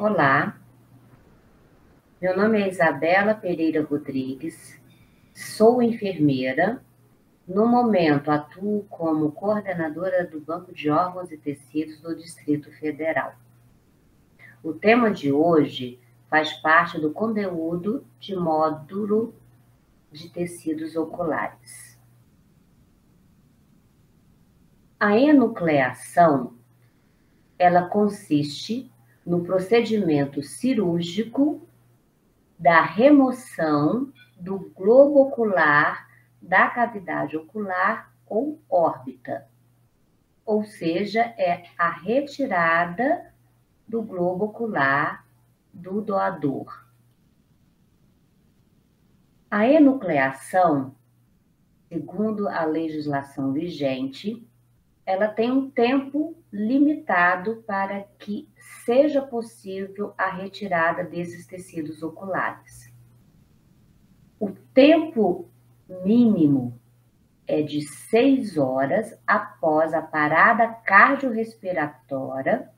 Olá, meu nome é Isabela Pereira Rodrigues, sou enfermeira. No momento, atuo como coordenadora do Banco de Órgãos e Tecidos do Distrito Federal. O tema de hoje faz parte do conteúdo de módulo de tecidos oculares. A enucleação, ela consiste no procedimento cirúrgico da remoção do globo ocular da cavidade ocular ou órbita, ou seja, é a retirada do globo ocular do doador. A enucleação, segundo a legislação vigente, ela tem um tempo limitado para que seja possível a retirada desses tecidos oculares. O tempo mínimo é de 6 horas após a parada cardiorrespiratória,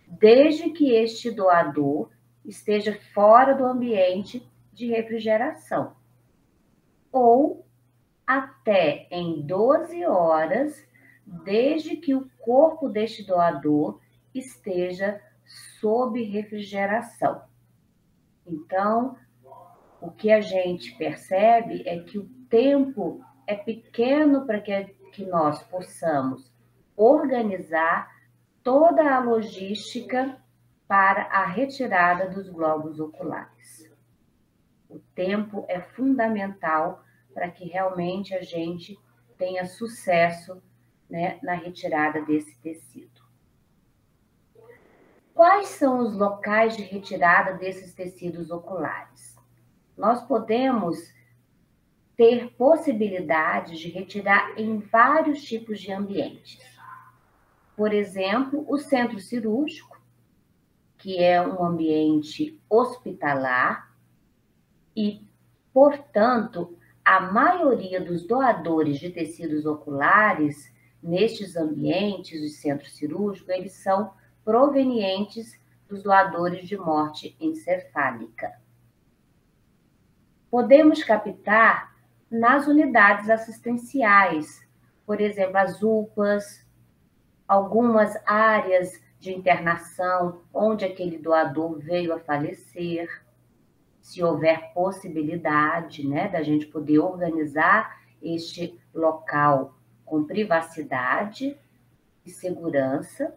desde que este doador esteja fora do ambiente de refrigeração, ou até em 12 horas, desde que o corpo deste doador esteja sob refrigeração. Então, o que a gente percebe é que o tempo é pequeno para que nós possamos organizar toda a logística para a retirada dos globos oculares. O tempo é fundamental para que realmente a gente tenha sucesso, né, na retirada desse tecido. Quais são os locais de retirada desses tecidos oculares? Nós podemos ter possibilidades de retirar em vários tipos de ambientes. Por exemplo, o centro cirúrgico, que é um ambiente hospitalar e, portanto, a maioria dos doadores de tecidos oculares nestes ambientes de centro cirúrgico, eles são provenientes dos doadores de morte encefálica. Podemos captar nas unidades assistenciais, por exemplo, as UPAs, algumas áreas de internação onde aquele doador veio a falecer, se houver possibilidade, né, da gente poder organizar este local com privacidade e segurança.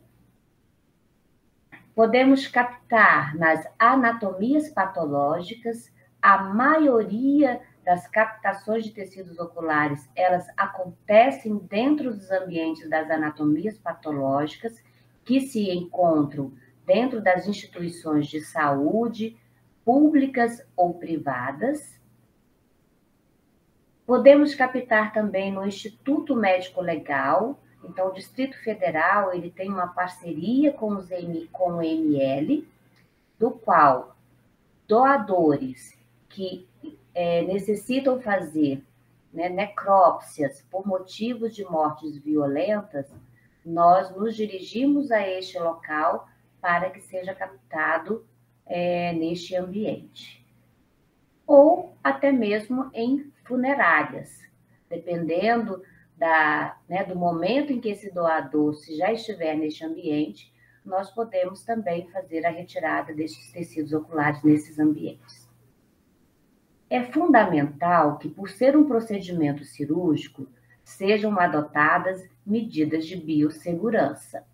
Podemos captar nas anatomias patológicas. A maioria das captações de tecidos oculares, elas acontecem dentro dos ambientes das anatomias patológicas, que se encontram dentro das instituições de saúde, públicas ou privadas. Podemos captar também no Instituto Médico Legal. Então, o Distrito Federal, ele tem uma parceria com o ML, do qual doadores que necessitam fazer, né, necrópsias por motivos de mortes violentas, nós nos dirigimos a este local para que seja captado neste ambiente. Ou até mesmo em funerárias, dependendo do momento em que esse doador, se já estiver neste ambiente, nós podemos também fazer a retirada destes tecidos oculares nesses ambientes. É fundamental que, por ser um procedimento cirúrgico, sejam adotadas medidas de biossegurança.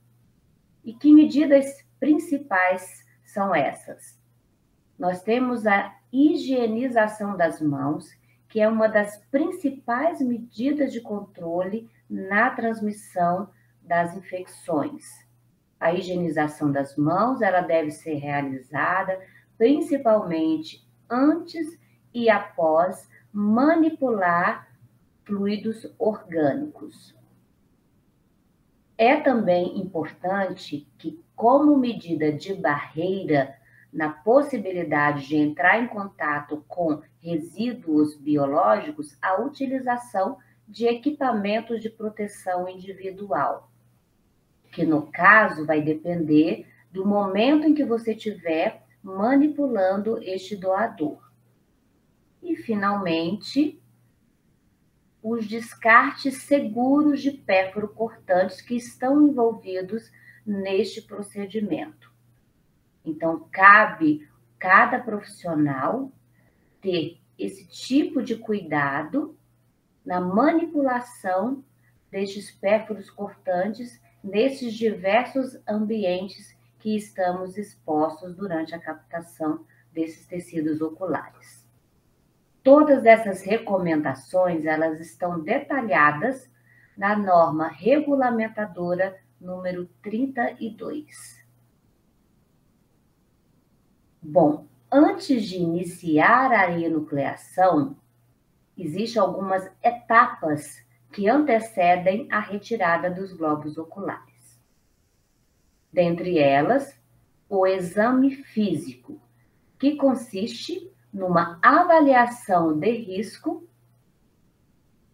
E que medidas principais são essas? Nós temos a higienização das mãos, que é uma das principais medidas de controle na transmissão das infecções. A higienização das mãos, ela deve ser realizada principalmente antes e após manipular fluidos orgânicos. É também importante que, como medida de barreira, na possibilidade de entrar em contato com resíduos biológicos, a utilização de equipamentos de proteção individual, que no caso vai depender do momento em que você estiver manipulando este doador. E, finalmente, os descartes seguros de pérfuro cortantes que estão envolvidos neste procedimento. Então, cabe cada profissional ter esse tipo de cuidado na manipulação destes pérfuros cortantes nesses diversos ambientes que estamos expostos durante a captação desses tecidos oculares. Todas essas recomendações, elas estão detalhadas na norma regulamentadora número 32. Bom, antes de iniciar a enucleação, existem algumas etapas que antecedem a retirada dos globos oculares. Dentre elas, o exame físico, que consiste numa avaliação de risco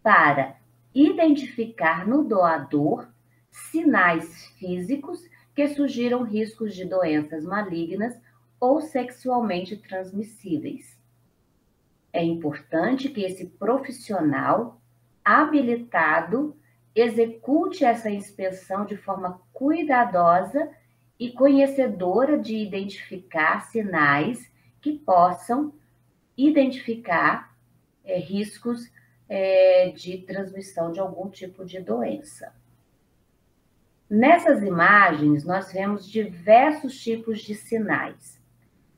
para identificar no doador sinais físicos que sugiram riscos de doenças malignas ou sexualmente transmissíveis. É importante que esse profissional habilitado execute essa inspeção de forma cuidadosa e conhecedora de identificar sinais que possam identificar riscos de transmissão de algum tipo de doença. Nessas imagens, nós vemos diversos tipos de sinais.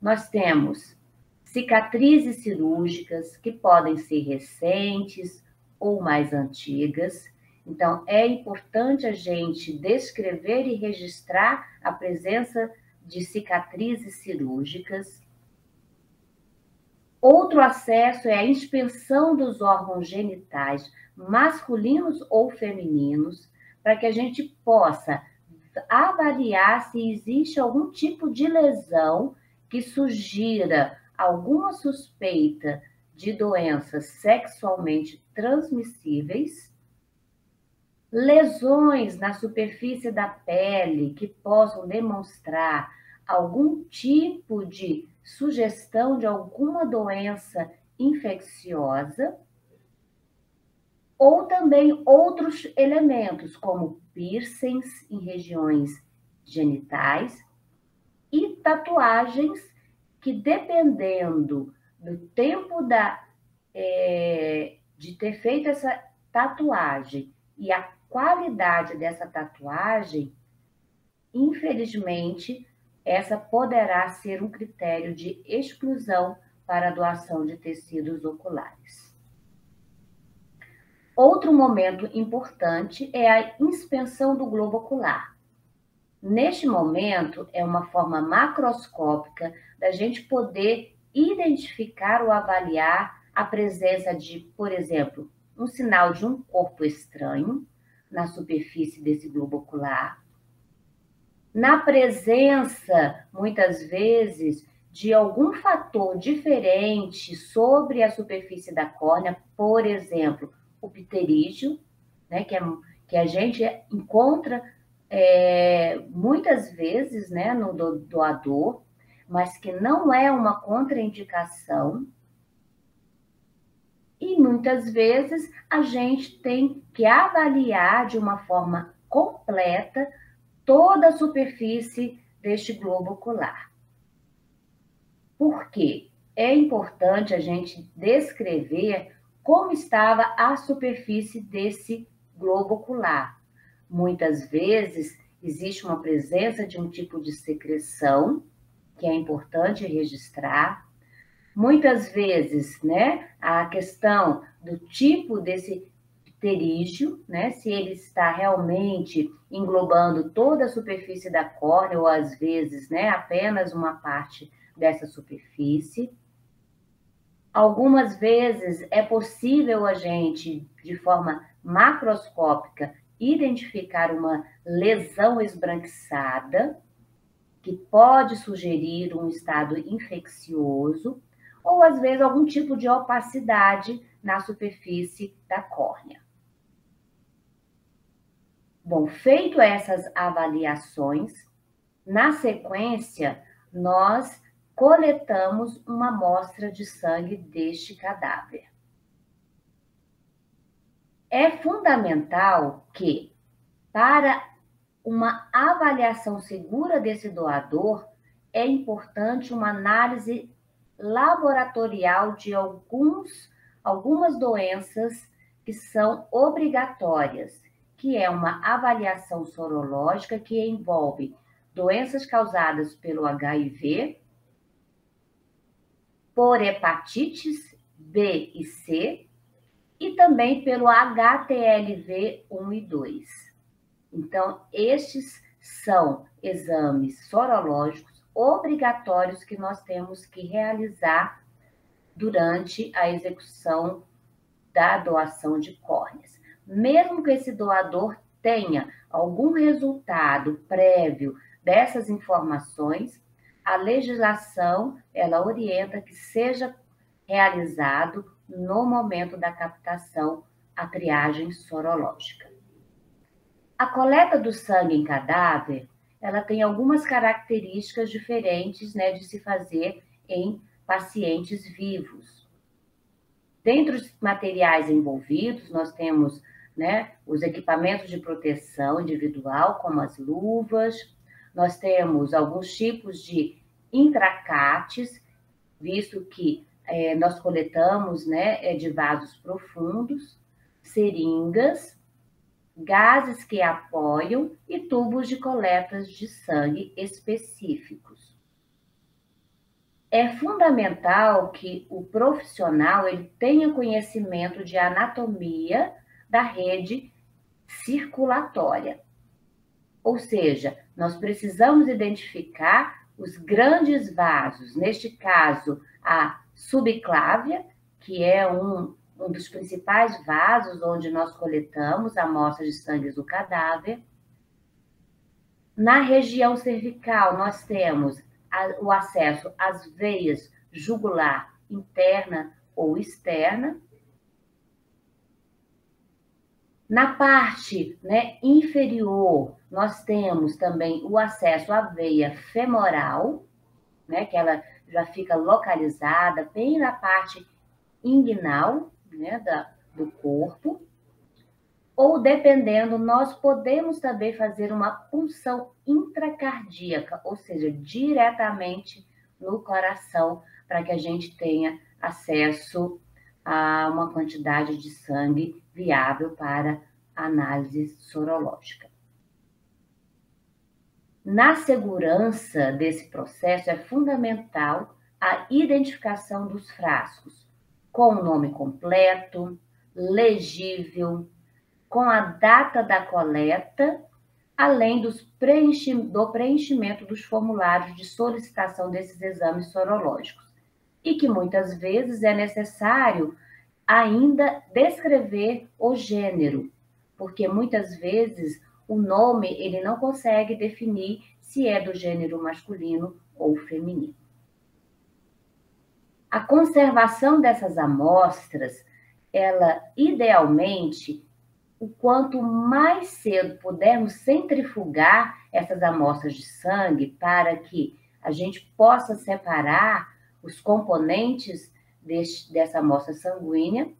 Nós temos cicatrizes cirúrgicas, que podem ser recentes ou mais antigas. Então, é importante a gente descrever e registrar a presença de cicatrizes cirúrgicas. Outro acesso é a inspeção dos órgãos genitais, masculinos ou femininos, para que a gente possa avaliar se existe algum tipo de lesão que sugira alguma suspeita de doenças sexualmente transmissíveis, lesões na superfície da pele que possam demonstrar algum tipo de sugestão de alguma doença infecciosa, ou também outros elementos, como piercings em regiões genitais e tatuagens que, dependendo do tempo de ter feito essa tatuagem e a qualidade dessa tatuagem, infelizmente, essa poderá ser um critério de exclusão para a doação de tecidos oculares. Outro momento importante é a inspeção do globo ocular. Neste momento, é uma forma macroscópica da gente poder identificar ou avaliar a presença de, por exemplo, um sinal de um corpo estranho na superfície desse globo ocular, na presença, muitas vezes, de algum fator diferente sobre a superfície da córnea, por exemplo, o pterígio, né, que a gente encontra muitas vezes, né, no doador, mas que não é uma contraindicação. E muitas vezes a gente tem que avaliar de uma forma completa toda a superfície deste globo ocular. Por quê? É importante a gente descrever como estava a superfície desse globo ocular. Muitas vezes existe uma presença de um tipo de secreção, que é importante registrar. Muitas vezes, né, a questão do tipo desse pterígio, né, se ele está realmente englobando toda a superfície da córnea, ou às vezes, né, apenas uma parte dessa superfície. Algumas vezes é possível a gente, de forma macroscópica, identificar uma lesão esbranquiçada, que pode sugerir um estado infeccioso, ou às vezes algum tipo de opacidade na superfície da córnea. Bom, feito essas avaliações, Na sequência, nós coletamos uma amostra de sangue deste cadáver. É fundamental que, para uma avaliação segura desse doador, é importante uma análise laboratorial de algumas doenças que são obrigatórias, que é uma avaliação sorológica que envolve doenças causadas pelo HIV, por hepatites B e C, e também pelo HTLV 1 e 2. Então, estes são exames sorológicos obrigatórios que nós temos que realizar durante a execução da doação de córneas. Mesmo que esse doador tenha algum resultado prévio dessas informações, a legislação, ela orienta que seja realizado no momento da captação a triagem sorológica. A coleta do sangue em cadáver, ela tem algumas características diferentes, né, de se fazer em pacientes vivos. Dentre os materiais envolvidos, nós temos, né, os equipamentos de proteção individual, como as luvas, nós temos alguns tipos de intracates, visto que nós coletamos, né, de vasos profundos, seringas, gases que apoiam e tubos de coletas de sangue específicos. É fundamental que o profissional ele tenha conhecimento de anatomia da rede circulatória. Ou seja, nós precisamos identificar os grandes vasos, neste caso, a subclávia, que é um dos principais vasos onde nós coletamos amostras de sangue do cadáver. Na região cervical, nós temos o acesso às veias jugular interna ou externa. Na parte, né, inferior, nós temos também o acesso à veia femoral, né, que ela já fica localizada bem na parte inguinal, né, do corpo. Ou, dependendo, nós podemos também fazer uma punção intracardíaca, ou seja, diretamente no coração, para que a gente tenha acesso a uma quantidade de sangue viável para análise sorológica. Na segurança desse processo, é fundamental a identificação dos frascos, com o nome completo, legível, com a data da coleta, além do preenchimento dos formulários de solicitação desses exames sorológicos. E que muitas vezes é necessário ainda descrever o gênero, porque muitas vezes o nome ele não consegue definir se é do gênero masculino ou feminino. A conservação dessas amostras, ela idealmente, o quanto mais cedo pudermos centrifugar essas amostras de sangue para que a gente possa separar os componentes dessa amostra sanguínea,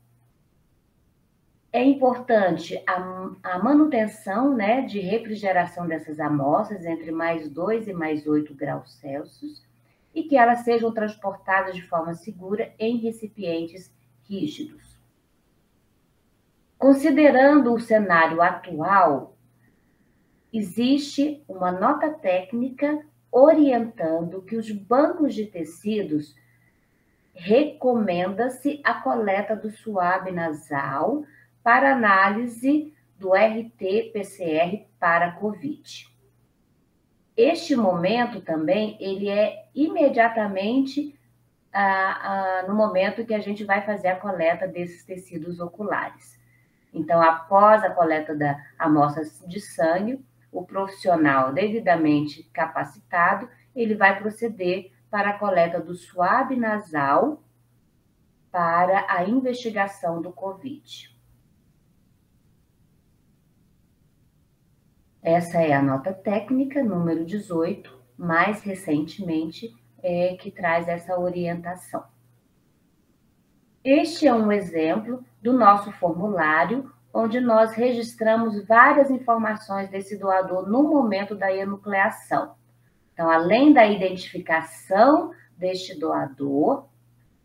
é importante a manutenção, né, de refrigeração dessas amostras entre mais 2 e mais 8 graus Celsius e que elas sejam transportadas de forma segura em recipientes rígidos. Considerando o cenário atual, existe uma nota técnica orientando que os bancos de tecidos recomenda-se a coleta do suave nasal para análise do RT-PCR para COVID. Este momento também, ele é imediatamente no momento que a gente vai fazer a coleta desses tecidos oculares. Então, após a coleta da amostra de sangue, o profissional devidamente capacitado, ele vai proceder para a coleta do suave nasal para a investigação do COVID. Essa é a nota técnica número 18, mais recentemente, que traz essa orientação. Este é um exemplo do nosso formulário, onde nós registramos várias informações desse doador no momento da enucleação. Então, além da identificação deste doador,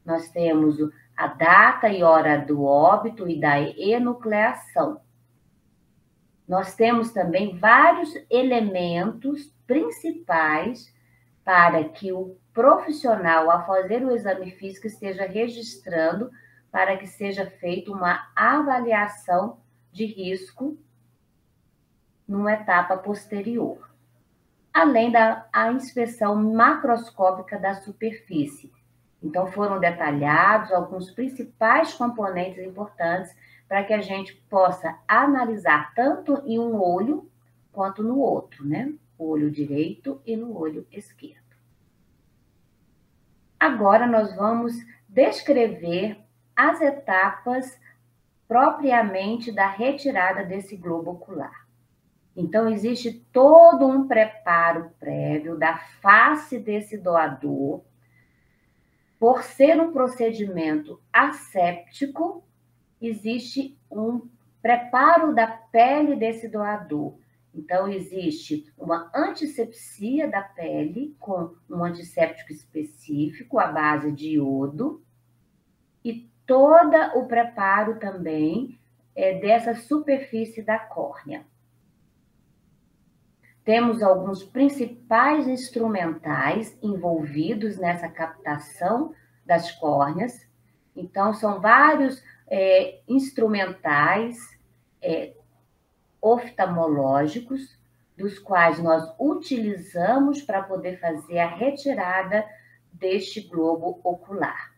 nós temos a data e hora do óbito e da enucleação. Nós temos também vários elementos principais para que o profissional, ao fazer o exame físico, esteja registrando para que seja feita uma avaliação de risco numa etapa posterior. Além da inspeção macroscópica da superfície. Então, foram detalhados alguns principais componentes importantes para que a gente possa analisar tanto em um olho quanto no outro, né? O olho direito e no olho esquerdo. Agora, nós vamos descrever as etapas propriamente da retirada desse globo ocular. Então, existe todo um preparo prévio da face desse doador. Por ser um procedimento asséptico, existe um preparo da pele desse doador. Então, existe uma antisepsia da pele com um antisséptico específico, à base de iodo, e todo o preparo também dessa superfície da córnea. Temos alguns principais instrumentais envolvidos nessa captação das córneas. Então, são vários instrumentais oftalmológicos, dos quais nós utilizamos para poder fazer a retirada deste globo ocular.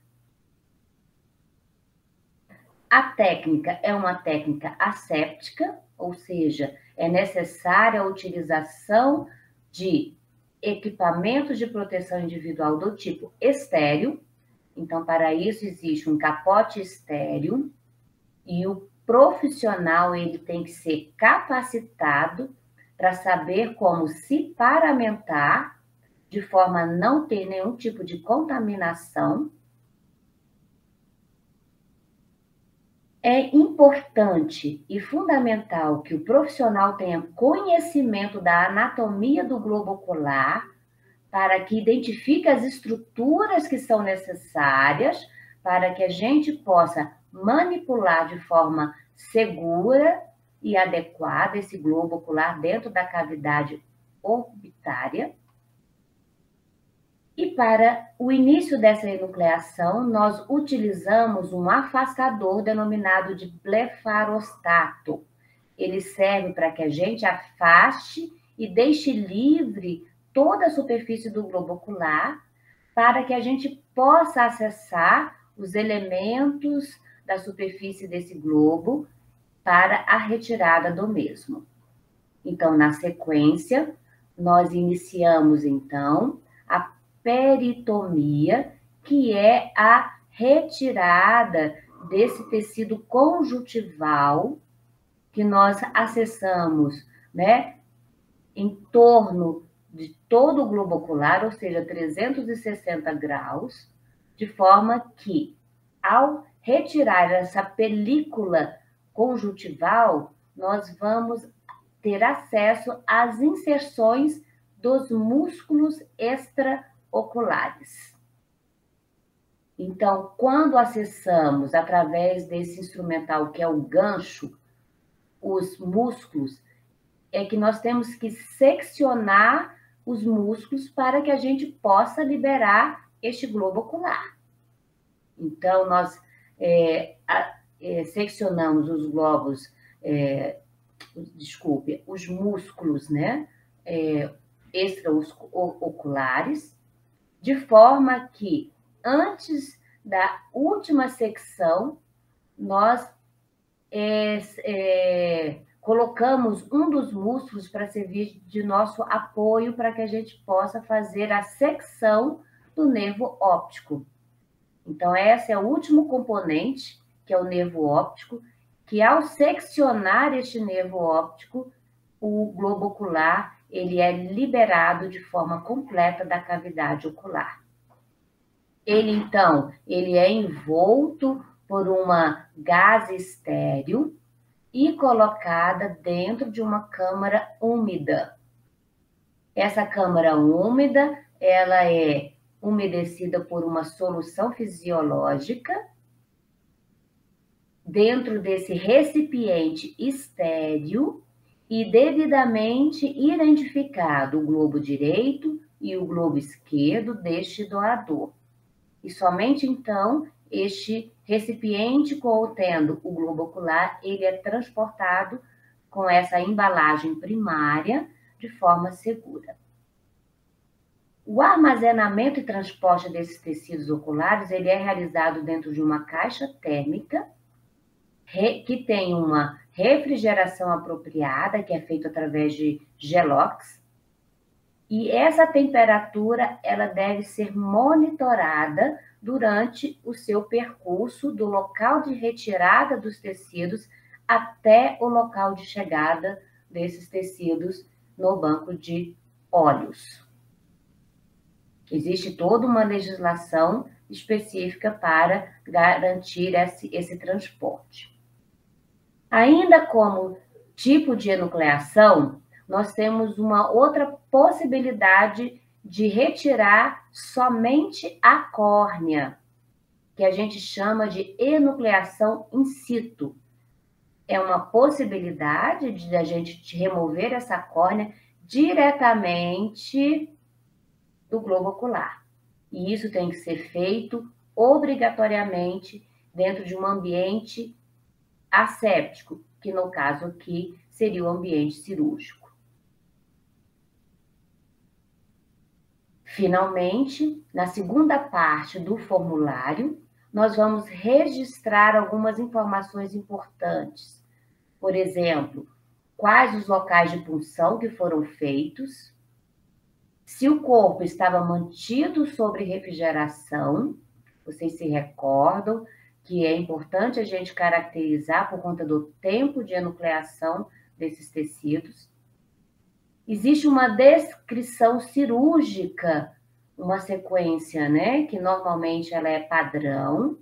A técnica é uma técnica asséptica, ou seja, é necessária a utilização de equipamentos de proteção individual do tipo estéreo. Então, para isso, existe um capote estéreo e o profissional ele tem que ser capacitado para saber como se paramentar de forma a não ter nenhum tipo de contaminação. É importante e fundamental que o profissional tenha conhecimento da anatomia do globo ocular para que identifique as estruturas que são necessárias para que a gente possa manipular de forma segura e adequada esse globo ocular dentro da cavidade orbitária. E para o início dessa enucleação, nós utilizamos um afastador denominado de blefarostato. Ele serve para que a gente afaste e deixe livre toda a superfície do globo ocular, para que a gente possa acessar os elementos da superfície desse globo para a retirada do mesmo. Então, na sequência, nós iniciamos, então, a peritomia, que é a retirada desse tecido conjuntival que nós acessamos, né, em torno de todo o globo ocular, ou seja, 360 graus, de forma que, ao retirar essa película conjuntival, nós vamos ter acesso às inserções dos músculos extraoculares. Então, quando acessamos, através desse instrumental que é o gancho, os músculos, é que nós temos que seccionar os músculos para que a gente possa liberar este globo ocular. Então, nós seccionamos os globos, os músculos, né, extraoculares, de forma que, antes da última secção, nós colocamos um dos músculos para servir de nosso apoio para que a gente possa fazer a secção do nervo óptico. Então, esse é o último componente, que é o nervo óptico, que ao seccionar este nervo óptico, o globo ocular ele é liberado de forma completa da cavidade ocular. Então, ele é envolto por uma gase estéril e colocada dentro de uma câmara úmida. Essa câmara úmida, ela é umedecida por uma solução fisiológica. Dentro desse recipiente estéril e devidamente identificado o globo direito e o globo esquerdo deste doador. E somente então este recipiente contendo o globo ocular, ele é transportado com essa embalagem primária de forma segura. O armazenamento e transporte desses tecidos oculares, ele é realizado dentro de uma caixa térmica que tem uma refrigeração apropriada, que é feita através de gelox, e essa temperatura ela deve ser monitorada durante o seu percurso do local de retirada dos tecidos até o local de chegada desses tecidos no banco de óleos. Existe toda uma legislação específica para garantir esse transporte. Ainda como tipo de enucleação, nós temos uma outra possibilidade de retirar somente a córnea, que a gente chama de enucleação in situ. É uma possibilidade de a gente remover essa córnea diretamente do globo ocular. E isso tem que ser feito obrigatoriamente dentro de um ambiente asséptico, que no caso aqui seria o ambiente cirúrgico. Finalmente, na segunda parte do formulário, nós vamos registrar algumas informações importantes. Por exemplo, quais os locais de punção que foram feitos, se o corpo estava mantido sob refrigeração, vocês se recordam que é importante a gente caracterizar por conta do tempo de enucleação desses tecidos. Existe uma descrição cirúrgica, uma sequência, né, que normalmente ela é padrão,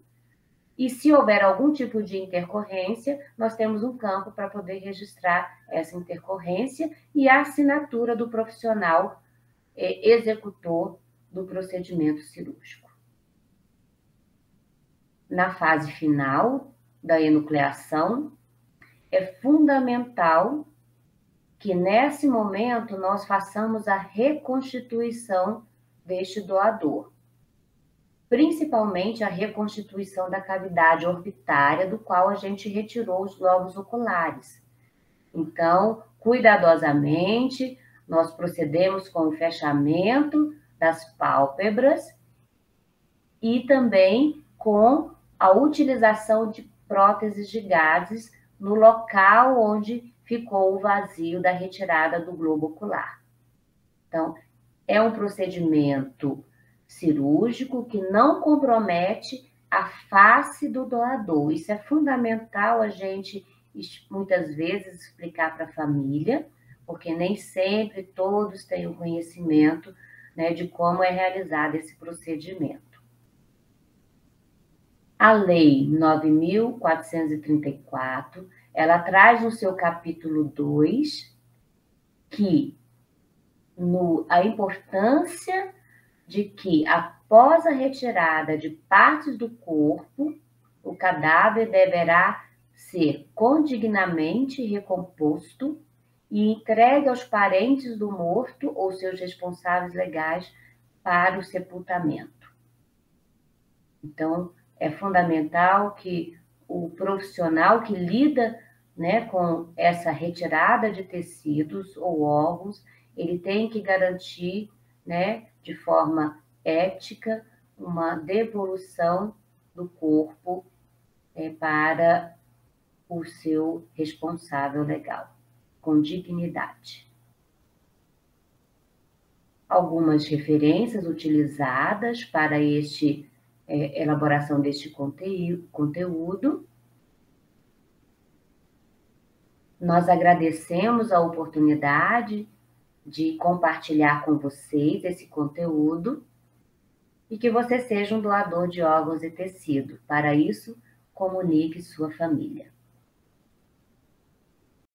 e se houver algum tipo de intercorrência, nós temos um campo para poder registrar essa intercorrência e a assinatura do profissional executor do procedimento cirúrgico. Na fase final da enucleação, é fundamental que nesse momento nós façamos a reconstituição deste doador, principalmente a reconstituição da cavidade orbitária, do qual a gente retirou os globos oculares. Então, cuidadosamente, nós procedemos com o fechamento das pálpebras e também com a utilização de próteses de gases no local onde ficou o vazio da retirada do globo ocular. Então, é um procedimento cirúrgico que não compromete a face do doador. Isso é fundamental a gente, muitas vezes, explicar para a família, porque nem sempre todos têm o conhecimento, né, de como é realizado esse procedimento. A Lei 9.434, ela traz no seu capítulo 2 que a importância de que, após a retirada de partes do corpo, o cadáver deverá ser condignamente recomposto e entregue aos parentes do morto ou seus responsáveis legais para o sepultamento. Então, é fundamental que o profissional que lida, né, com essa retirada de tecidos ou órgãos, ele tem que garantir, né, de forma ética, uma devolução do corpo para o seu responsável legal, com dignidade. Algumas referências utilizadas para elaboração deste conteúdo. Nós agradecemos a oportunidade de compartilhar com vocês esse conteúdo e que você seja um doador de órgãos e tecido. Para isso, comunique sua família.